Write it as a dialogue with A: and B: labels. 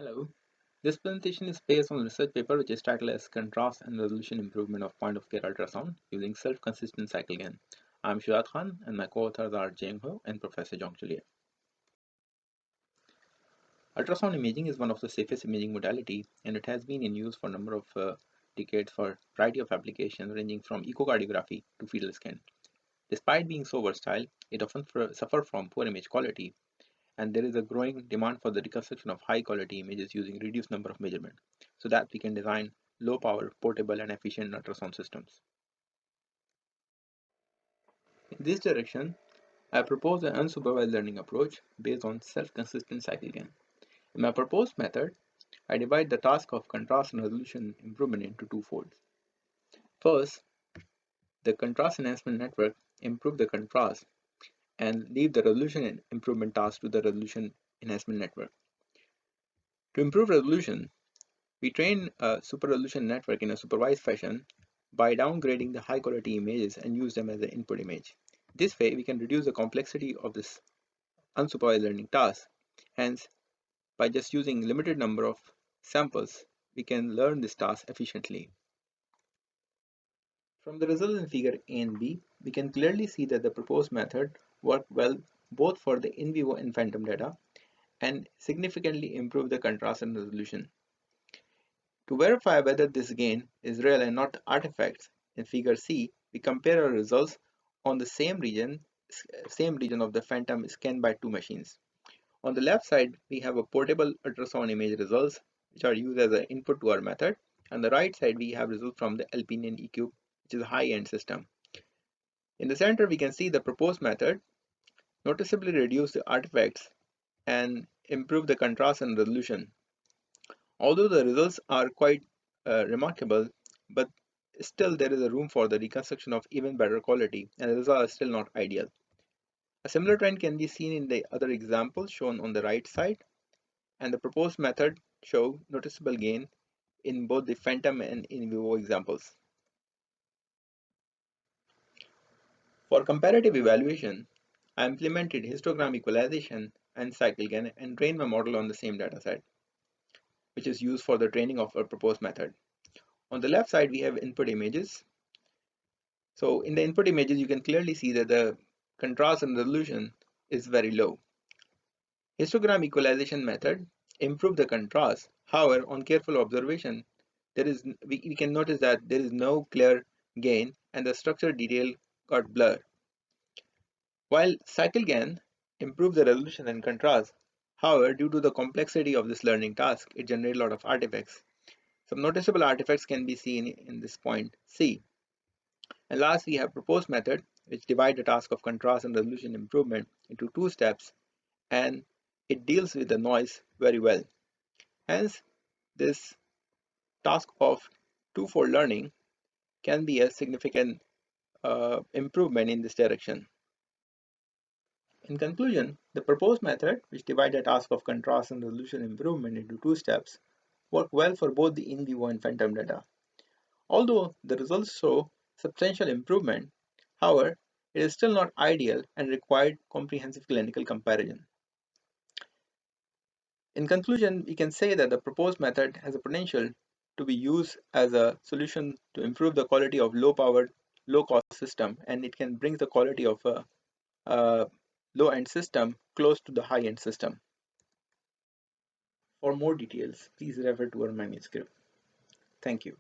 A: Hello. This presentation is based on a research paper which is titled as Contrast and Resolution Improvement of Point of Care Ultrasound using Self-Consistent CycleGAN. I'm Shujaat and my co-authors are Jaeyoung and Professor Jong. Ultrasound imaging is one of the safest imaging modality and it has been in use for a number of decades for a variety of applications ranging from echocardiography to fetal scan. Despite being so versatile, it often suffers from poor image quality and there is a growing demand for the reconstruction of high quality images using reduced number of measurements so that we can design low power, portable and efficient ultrasound systems. In this direction, I propose an unsupervised learning approach based on self-consistent CycleGAN. In my proposed method, I divide the task of contrast and resolution improvement into two folds. First, the contrast enhancement network improve the contrast and leave the resolution improvement task to the resolution enhancement network. To improve resolution, we train a super resolution network in a supervised fashion by downgrading the high quality images and use them as an input image. This way, we can reduce the complexity of this unsupervised learning task. Hence, by just using limited number of samples, we can learn this task efficiently. From the results in figure A and B, we can clearly see that the proposed method worked well both for the in vivo and phantom data and significantly improved the contrast and resolution. To verify whether this gain is real and not artifacts, in figure C, we compare our results on the same region of the phantom scanned by two machines. On the left side, we have a portable ultrasound image results which are used as an input to our method. On the right side, we have results from the Alpinian E-Cube, which is a high-end system. In the center, we can see the proposed method noticeably reduce the artifacts and improve the contrast and resolution. Although the results are quite remarkable, but still there is a room for the reconstruction of even better quality and the results are still not ideal. A similar trend can be seen in the other examples shown on the right side, and the proposed method show noticeable gain in both the phantom and in vivo examples. For comparative evaluation, I implemented histogram equalization and CycleGAN and trained my model on the same dataset, which is used for the training of a proposed method. On the left side, we have input images. So in the input images, you can clearly see that the contrast and resolution is very low. Histogram equalization method improve the contrast. However, on careful observation, we can notice that there is no clear gain and the structure detail got blurred. While CycleGAN improves the resolution and contrast, however, due to the complexity of this learning task, it generates a lot of artifacts. Some noticeable artifacts can be seen in this point C. And last, we have proposed method, which divide the task of contrast and resolution improvement into two steps, and it deals with the noise very well. Hence, this task of twofold learning can be a significant improvement in this direction. In conclusion, the proposed method, which divides the task of contrast and resolution improvement into two steps, work well for both the in vivo and phantom data. Although the results show substantial improvement, however, it is still not ideal and required comprehensive clinical comparison. In conclusion, we can say that the proposed method has a potential to be used as a solution to improve the quality of low-powered, low-cost system, and it can bring the quality of a low-end system close to the high-end system. For more details, please refer to our manuscript. Thank you.